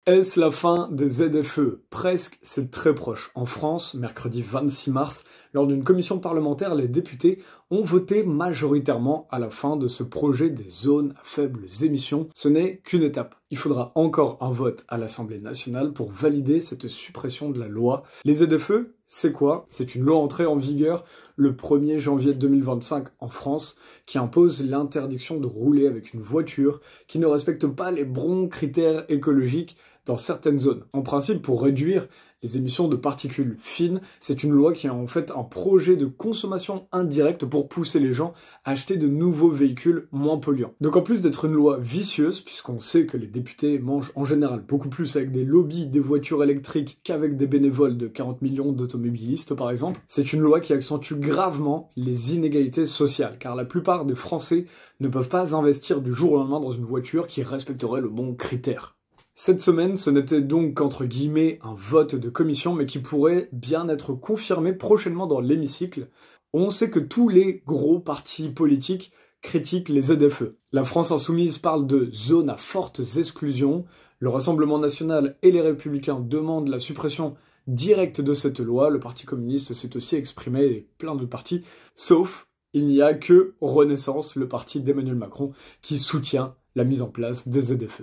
Est-ce la fin des ZFE? Presque, c'est très proche. En France, mercredi 26 mars, lors d'une commission parlementaire, les députés ont voté majoritairement à la fin de ce projet des zones à faibles émissions. Ce n'est qu'une étape. Il faudra encore un vote à l'Assemblée nationale pour valider cette suppression de la loi. Les ZFE, c'est quoi? C'est une loi entrée en vigueur le 1er janvier 2025 en France qui impose l'interdiction de rouler avec une voiture qui ne respecte pas les bons critères écologiques dans certaines zones. En principe, pour réduire les émissions de particules fines, c'est une loi qui est en fait un projet de consommation indirecte pour pousser les gens à acheter de nouveaux véhicules moins polluants. Donc en plus d'être une loi vicieuse, puisqu'on sait que les députés mangent en général beaucoup plus avec des lobbies des voitures électriques qu'avec des bénévoles de 40 millions d'automobilistes par exemple, c'est une loi qui accentue gravement les inégalités sociales, car la plupart des Français ne peuvent pas investir du jour au lendemain dans une voiture qui respecterait le bon critère. Cette semaine, ce n'était donc qu'entre guillemets un vote de commission, mais qui pourrait bien être confirmé prochainement dans l'hémicycle. On sait que tous les gros partis politiques critiquent les ZFE. La France Insoumise parle de zones à fortes exclusions, le Rassemblement National et les Républicains demandent la suppression directe de cette loi, le Parti communiste s'est aussi exprimé, et plein de partis, sauf il n'y a que Renaissance, le parti d'Emmanuel Macron, qui soutient la mise en place des ZFE.